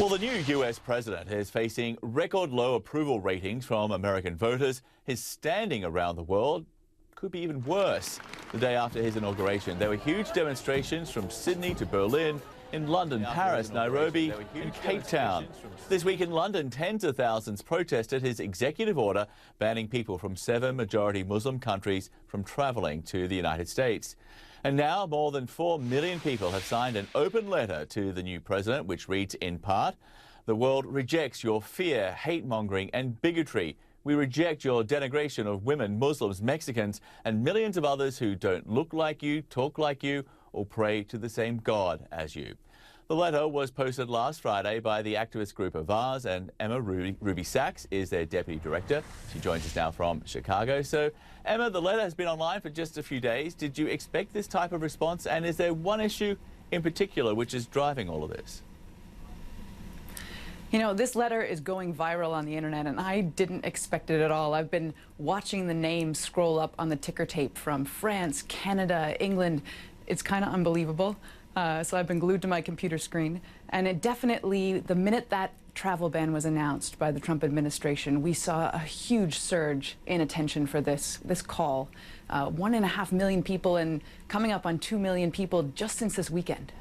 Well, the new US president is facing record low approval ratings from American voters. His standing around the world could be even worse. The day after his inauguration, there were huge demonstrations from Sydney to Berlin, in London, Paris, Nairobi, and Cape Town. This week in London, tens of thousands protested his executive order banning people from 7 majority Muslim countries from travelling to the United States. And now more than 4 million people have signed an open letter to the new president, which reads in part, "The world rejects your fear, hate-mongering and bigotry. We reject your denigration of women, Muslims, Mexicans and millions of others who don't look like you, talk like you or pray to the same God as you." The letter was posted last Friday by the activist group Avaaz, and Emma Ruby Sachs is their deputy director. She joins us now from Chicago. So, Emma, the letter has been online for just a few days. Did you expect this type of response? And is there one issue in particular which is driving all of this? You know, this letter is going viral on the internet, and I didn't expect it at all. I've been watching the names scroll up on the ticker tape from France, Canada, England. It's kind of unbelievable. So I've been glued to my computer screen. And it definitely, the minute that travel ban was announced by the Trump administration, we saw a huge surge in attention for this call. 1.5 million people and coming up on 2 million people just since this weekend.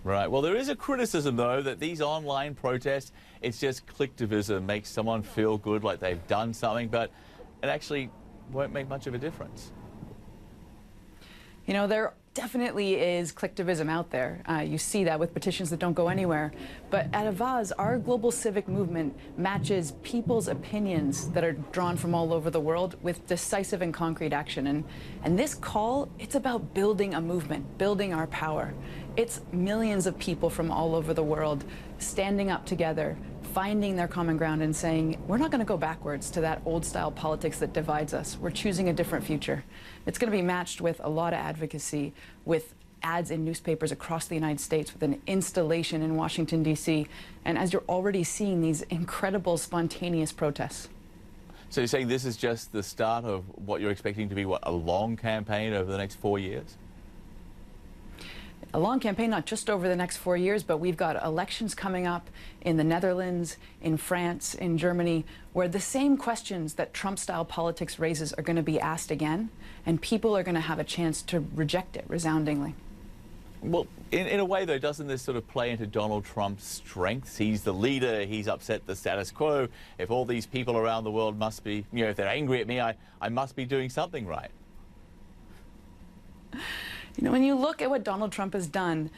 Right. Well, there is a criticism, though, that these online protests, it's just clicktivism, makes someone feel good like they've done something, but it actually won't make much of a difference. You know, there definitely is clicktivism out there. You see that with petitions that don't go anywhere. But at Avaaz, our global civic movement matches people's opinions that are drawn from all over the world with decisive and concrete action. And this call, it's about building a movement, building our power. It's millions of people from all over the world standing up together, finding their common ground and saying, we're not going to go backwards to that old style politics that divides us. We're choosing a different future. It's going to be matched with a lot of advocacy, with ads in newspapers across the United States, with an installation in Washington, D.C. And as you're already seeing, these incredible spontaneous protests. So you're saying this is just the start of what you're expecting to be, what, a long campaign over the next 4 years? A long campaign, not just over the next 4 years, but we've got elections coming up in the Netherlands, in France, in Germany, where the same questions that Trump-style politics raises are going to be asked again, and people are going to have a chance to reject it resoundingly. Well, in a way, though, doesn't this sort of play into Donald Trump's strengths? He's the leader. He's upset the status quo. If all these people around the world must be, you know, if they're angry at me, I must be doing something right. You know, when you look at what Donald Trump has done,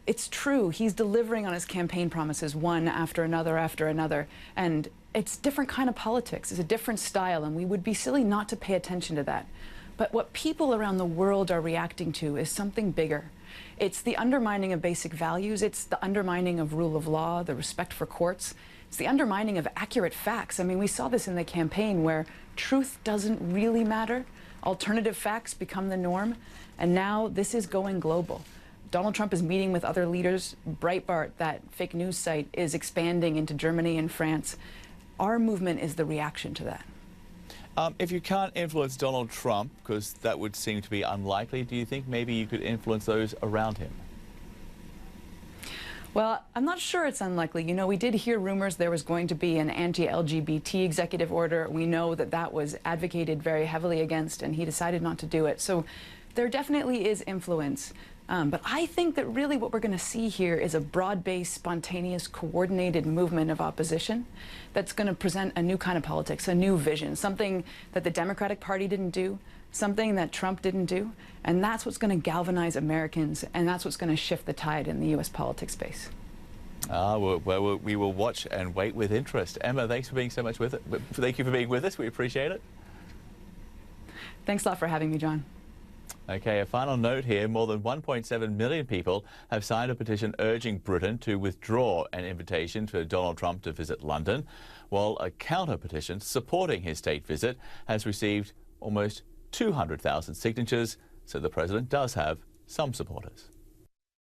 it's true. He's delivering on his campaign promises one after another. And it's different kind of politics. It's a different style, and we would be silly not to pay attention to that. But what people around the world are reacting to is something bigger. It's the undermining of basic values. It's the undermining of rule of law, the respect for courts. It's the undermining of accurate facts. I mean, we saw this in the campaign where truth doesn't really matter. Alternative facts become the norm. And now this is going global. Donald Trump is meeting with other leaders. Breitbart, that fake news site, is expanding into Germany and France. Our movement is the reaction to that. If you can't influence Donald Trump, because that would seem to be unlikely, do you think maybe you could influence those around him? Well, I'm not sure it's unlikely. You know, we did hear rumors there was going to be an anti-LGBT executive order. We know that that was advocated very heavily against, and he decided not to do it. So there definitely is influence. But I think that really what we're going to see here is a broad-based, spontaneous, coordinated movement of opposition that's going to present a new kind of politics, a new vision, something that the Democratic Party didn't do, something that Trump didn't do. And that's what's going to galvanize Americans, and that's what's going to shift the tide in the U.S. politics space. Well, we will watch and wait with interest. Emma, thanks for being so much with it. Thank you for being with us. We appreciate it. Thanks a lot for having me, John. Okay, a final note here. More than 1.7 million people have signed a petition urging Britain to withdraw an invitation for Donald Trump to visit London, while a counter-petition supporting his state visit has received almost 200,000 signatures, so the president does have some supporters.